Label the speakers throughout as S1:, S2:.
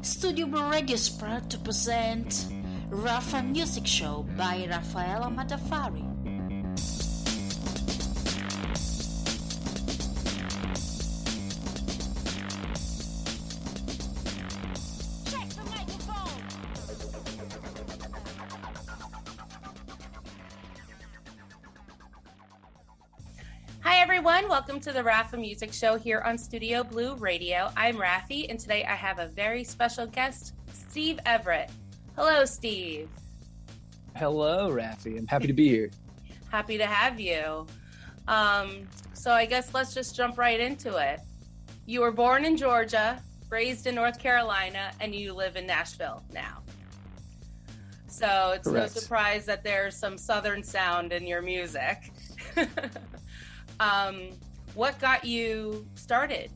S1: Studio Blue Radio is proud to present Raffa Music Show by Raffaela Madaffari. Check the microphone.
S2: Hi everyone, welcome to the Raffa Music Show here on Studio Blue Radio. I'm Raffy, and today I have a very special guest, Steve Everett. Hello, Steve.
S3: Hello, Raffy. I'm happy to be here.
S2: Happy to have you. So I guess let's just jump right into it. You were born in Georgia, raised in North Carolina, and you live in Nashville now. So it's
S3: Correct.
S2: No surprise that there's some Southern sound in your music. What got you started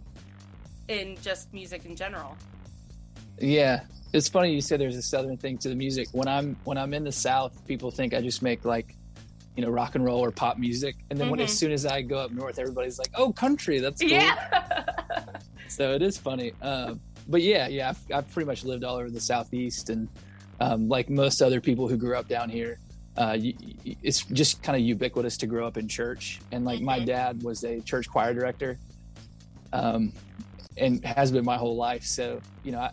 S2: in just music in general?
S3: Yeah, it's funny you said there's a Southern thing to the music. When I'm in the South, people think I just make like, rock and roll or pop music, and then as soon as I go up north, everybody's like, "Oh, country, that's cool."
S2: Yeah.
S3: So it is funny. But yeah, I've pretty much lived all over the Southeast, and like most other people who grew up down here. It's just kind of ubiquitous to grow up in church, and like my dad was a church choir director, and has been my whole life. So I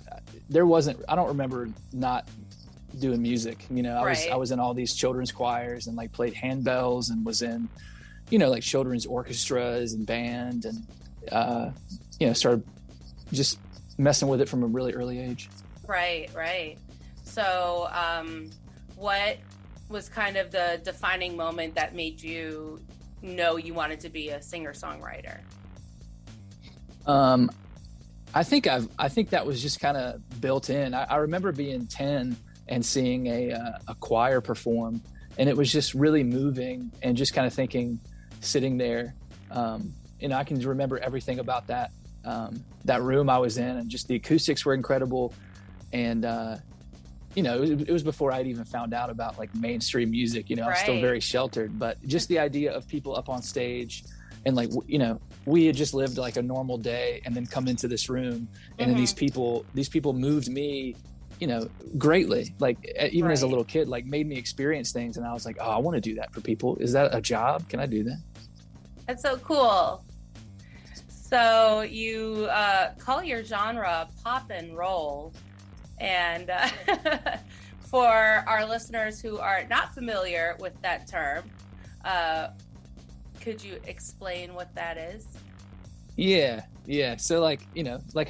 S3: don't remember not doing music. I was in all these children's choirs and like played handbells and was in like children's orchestras and band, and started just messing with it from a really early age.
S2: Right. So what was kind of the defining moment that made you know you wanted to be a singer-songwriter?
S3: I think that was just kind of built in. I remember being 10 and seeing a choir perform, and it was just really moving, and just kind of thinking, sitting there, I can remember everything about that room I was in, and just the acoustics were incredible. And it was before I'd even found out about like mainstream music. I was still very sheltered, but just the idea of people up on stage, and like, we had just lived like a normal day, and then come into this room, and then these people moved me, greatly. Like even as a little kid, like made me experience things, and I was like, oh, I want to do that for people. Is that a job? Can I do that? That's
S2: so cool. So you call your genre pop and roll. And for our listeners who are not familiar with that term, could you explain what that is?
S3: Yeah. So like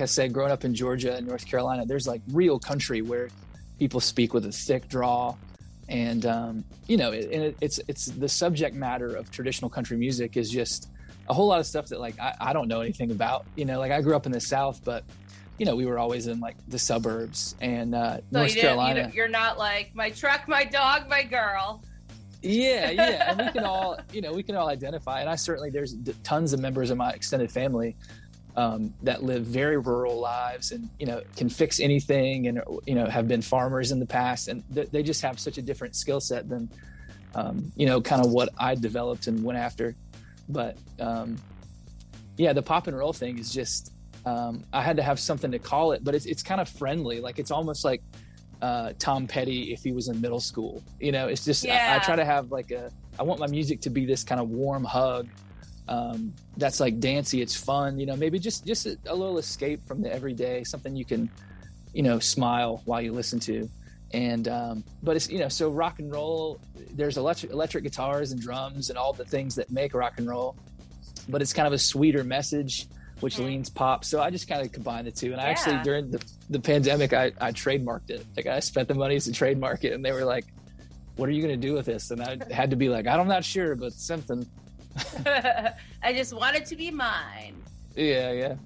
S3: I said, growing up in Georgia and North Carolina, there's like real country where people speak with a thick drawl, and it's the subject matter of traditional country music is just a whole lot of stuff that like I don't know anything about. Like I grew up in the South, but we were always in like the suburbs, and North Carolina.
S2: You're not like my truck, my dog, my girl.
S3: Yeah, and we can all identify. And there's tons of members of my extended family that live very rural lives, and can fix anything, and have been farmers in the past, and they just have such a different skill set than kind of what I developed and went after. But the pop and roll thing is just. I had to have something to call it, but it's kind of friendly. Like it's almost like Tom Petty if he was in middle school. It's just I try to have like I want my music to be this kind of warm hug that's like dancey. It's fun. Maybe just a little escape from the everyday, something you can smile while you listen to. And but it's so rock and roll. There's electric guitars and drums and all the things that make rock and roll, but it's kind of a sweeter message, which leans pop. So I just kind of combined the two. And I actually, during the pandemic, I trademarked it. Like I spent the money to trademark it, and they were like, what are you going to do with this? And I had to be like, I'm not sure, but something.
S2: I just want it to be mine.
S3: Yeah.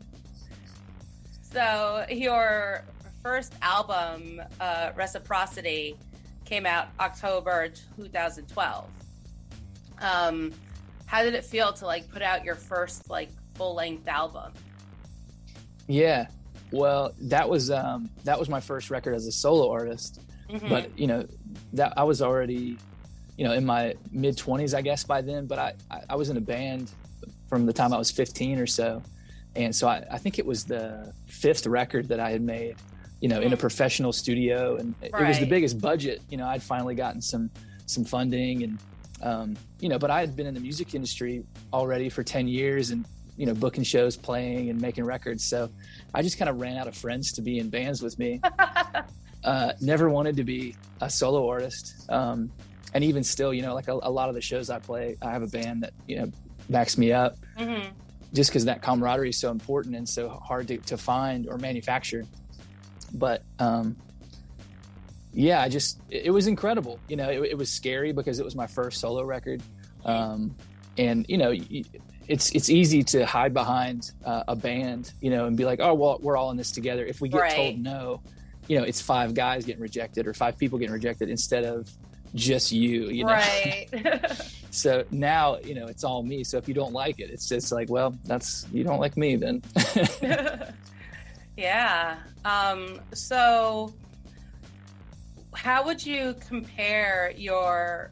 S2: So your first album, Reciprocity, came out October 2012. How did it feel to like put out your first like full-length album?
S3: Yeah, well, that was my first record as a solo artist. But that I was already in my mid-20s, I guess, by then. But I was in a band from the time I was 15 or so, And so I think it was the fifth record that I had made. in a professional studio, and it was the biggest budget. I'd finally gotten some funding, and but I had been in the music industry already for 10 years, and booking shows, playing and making records. So I just kind of ran out of friends to be in bands with me. Never wanted to be a solo artist. And even still, like a lot of the shows I play, I have a band that, backs me up, just because that camaraderie is so important and so hard to find or manufacture. But it was incredible. It was scary because it was my first solo record. And it's easy to hide behind a band, and be like, oh, well, we're all in this together. If we get told no, it's 5 guys getting rejected or 5 people getting rejected instead of just you know.
S2: Right.
S3: So now, it's all me. So if you don't like it, it's just like, well, you don't like me then.
S2: Yeah. So how would you compare you're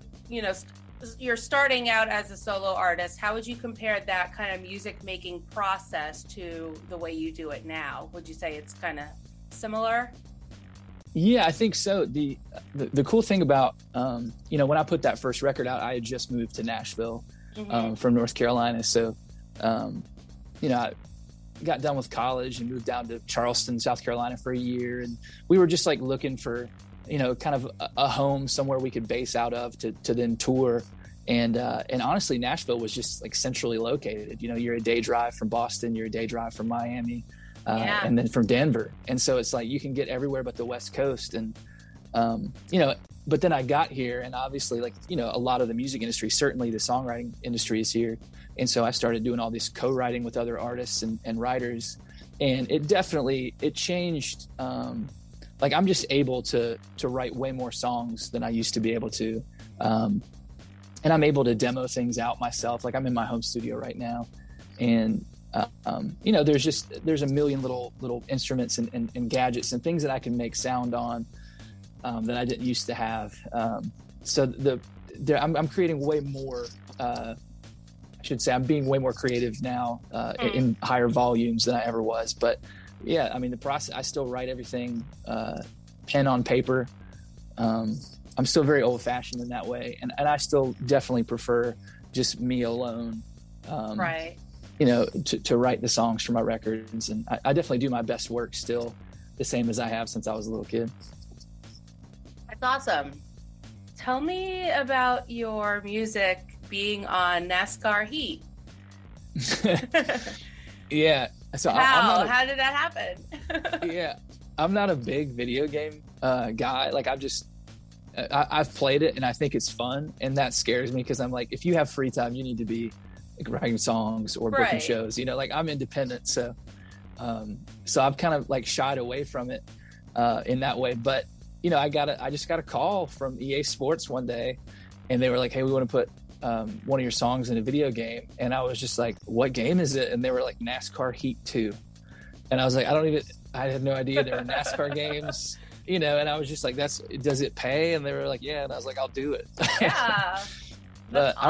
S2: starting out as a solo artist. How would you compare that kind of music making process to the way you do it now? Would you say it's kind of similar?
S3: Yeah, I think so. The cool thing about, when I put that first record out, I had just moved to Nashville from North Carolina. So, I got done with college and moved down to Charleston, South Carolina for a year. And we were just like looking for, kind of a home somewhere we could base out of to then tour. And honestly, Nashville was just like centrally located. You're a day drive from Boston, you're a day drive from Miami. And then from Denver. And so it's like you can get everywhere but the West Coast. And, but then I got here, and obviously, like, a lot of the music industry, certainly the songwriting industry is here. And so I started doing all this co-writing with other artists and writers. And it changed. Like, I'm just able to write way more songs than I used to be able to. And I'm able to demo things out myself. Like, I'm in my home studio right now. And, there's a million little instruments and gadgets and things that I can make sound on that I didn't used to have. So I'm creating way more. I should say I'm being way more creative now in higher volumes than I ever was. But yeah, I mean, the process. I still write everything pen on paper. I'm still very old fashioned in that way, and I still definitely prefer just me alone.
S2: Right.
S3: To write the songs for my records. And I definitely do my best work still the same as I have since I was a little kid.
S2: That's awesome. Tell me about your music being on NASCAR Heat.
S3: Yeah. So
S2: how did that happen?
S3: Yeah. I'm not a big video game guy. Like, I've played it and I think it's fun. And that scares me because I'm like, if you have free time, you need to be like writing songs or booking shows, like I'm independent. So I've kind of like shied away from it in that way. But, I just got a call from EA Sports one day and they were like, hey, we want to put one of your songs in a video game. And I was just like, what game is it? And they were like, NASCAR Heat 2. And I was like, I had no idea there were NASCAR games, and I was just like, does it pay? And they were like, yeah. And I was like, I'll do it.
S2: Yeah.
S3: But
S2: awesome.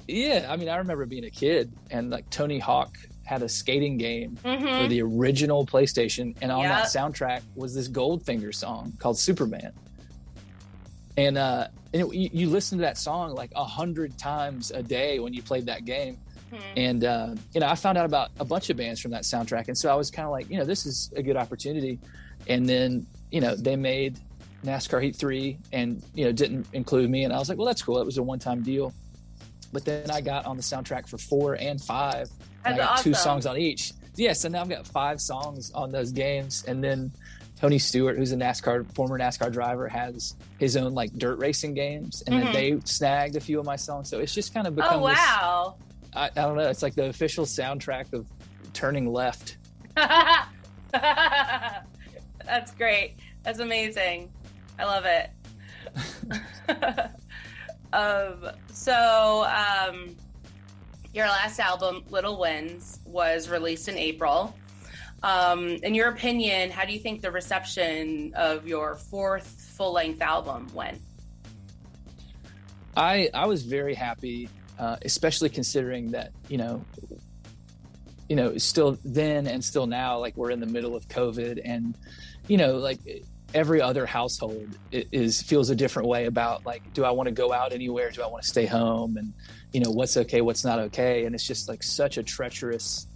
S3: I remember being a kid and like Tony Hawk had a skating game for the original PlayStation. And on that soundtrack was this Goldfinger song called Superman. And you listen to that song like 100 times a day when you played that game. And, I found out about a bunch of bands from that soundtrack. And so I was kind of like, this is a good opportunity. And then, they made NASCAR Heat 3 and, didn't include me. And I was like, well, that's cool. It was a one-time deal. But then I got on the soundtrack for 4 and 5. And I got awesome. 2 songs on each. Yeah, so now I've got 5 songs on those games. And then Tony Stewart, who's a former NASCAR driver, has his own like dirt racing games. And then they snagged a few of my songs. So it's just kind of become
S2: wow.
S3: I don't know. It's like the official soundtrack of turning left.
S2: That's great. That's amazing. I love it. Your last album, Little Wins, was released in April. In your opinion, how do you think the reception of your 4th full-length album went?
S3: I was very happy, especially considering that, still then and still now, like we're in the middle of COVID, and like every other household feels a different way about, like, do I want to go out anywhere? Do I want to stay home? And what's okay, what's not okay? And it's just like such a treacherous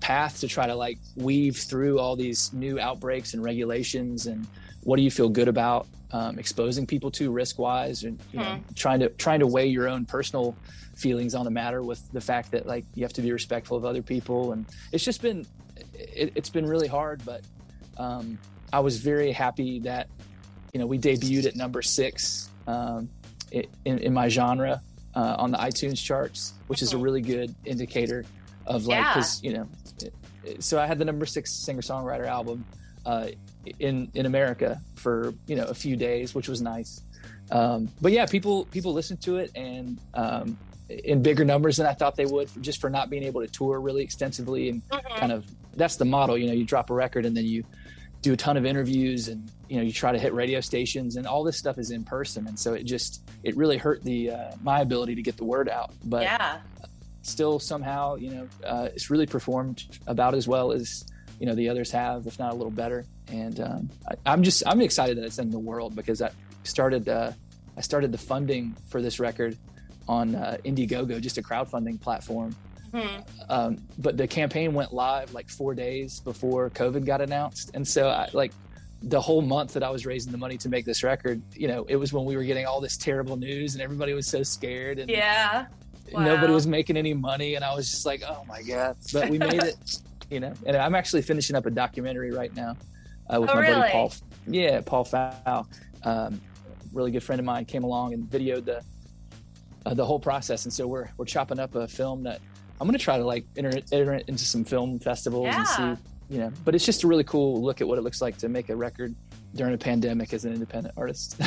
S3: path to try to like weave through all these new outbreaks and regulations. And what do you feel good about exposing people to risk wise, and trying to weigh your own personal feelings on the matter with the fact that like you have to be respectful of other people. And it's just been it's been really hard, but I was very happy that we debuted at number 6 in my genre on the iTunes charts, which is a really good indicator of like, because so I had the number 6 singer-songwriter album in America for a few days, which was nice. But yeah, people listened to it, and in bigger numbers than I thought they would, just for not being able to tour really extensively. And kind of that's the model, you drop a record and then you do a ton of interviews, and you try to hit radio stations, and all this stuff is in person. And so it really hurt my ability to get the word out. But still somehow it's really performed about as well as the others have, if not a little better. And I'm excited that it's in the world, because I started the funding for this record on Indiegogo, just a crowdfunding platform. But the campaign went live like 4 days before COVID got announced. And so the whole month that I was raising the money to make this record, it was when we were getting all this terrible news and everybody was so scared, and nobody was making any money. And I was just like, oh my God, but we made it, and I'm actually finishing up a documentary right now with my buddy Paul. Yeah. Paul Fowl, really good friend of mine, came along and videoed the whole process. And so we're chopping up a film that I'm going to try to like enter it into some film festivals and see, but it's just a really cool look at what it looks like to make a record during a pandemic as an independent artist.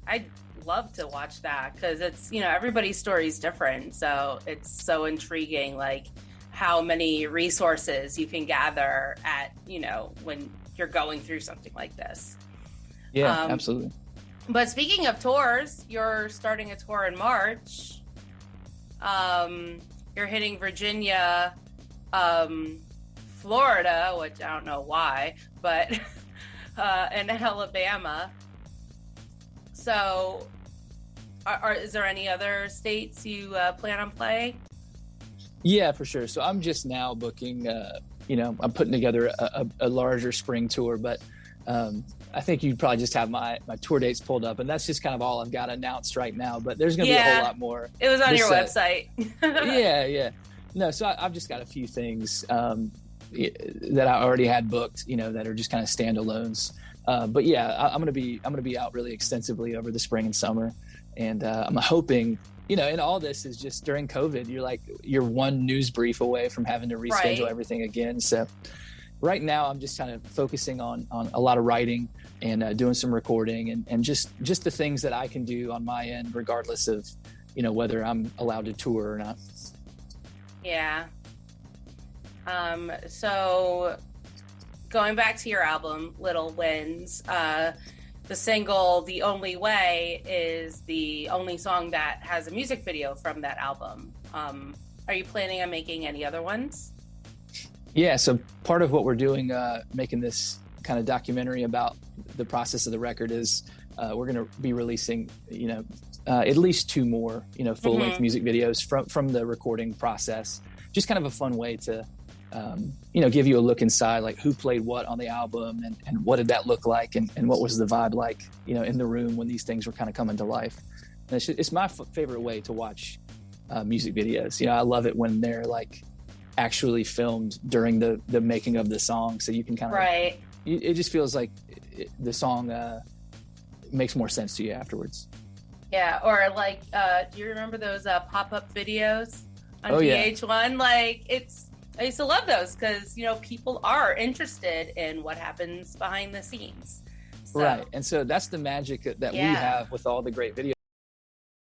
S2: I'd love to watch that, because it's, everybody's story is different. So it's so intriguing, like how many resources you can gather at, when you're going through something like this.
S3: Yeah, absolutely.
S2: But speaking of tours, you're starting a tour in March. You're hitting Virginia, Florida, which I don't know why, but and Alabama. So, is there any other states you plan on playing?
S3: Yeah, for sure. So I'm just now booking. I'm putting together a larger spring tour, but I think you'd probably just have my tour dates pulled up, and that's just kind of all I've got announced right now. But there's going to be a whole lot more.
S2: It was on your website.
S3: Yeah. No, so I've just got a few things that I already had booked, that are just kind of standalones. But yeah, I'm going to be out really extensively over the spring and summer, and I'm hoping. And all this is just during COVID. You're one news brief away from having to reschedule everything again. So right now I'm just kind of focusing on a lot of writing and doing some recording and just the things that I can do on my end, regardless of, whether I'm allowed to tour or not.
S2: Yeah. So going back to your album, Little Wins, the single The Only Way is the only song that has a music video from that album. Are you planning on making any other ones?
S3: Yeah, so part of what we're doing, making this kind of documentary about the process of the record is we're going to be releasing, at least 2 more, full-length music videos from the recording process. Just kind of a fun way to, give you a look inside, like who played what on the album and what did that look like and what was the vibe like, in the room when these things were kind of coming to life. And it's my favorite way to watch music videos. I love it when they're like actually filmed during the making of the song, so you can kind of it just feels like the song makes more sense to you afterwards.
S2: Yeah, or like do you remember those pop-up videos on VH1? I used to love those because people are interested in what happens behind the scenes, so.
S3: Right? And so that's the magic that we have with all the great videos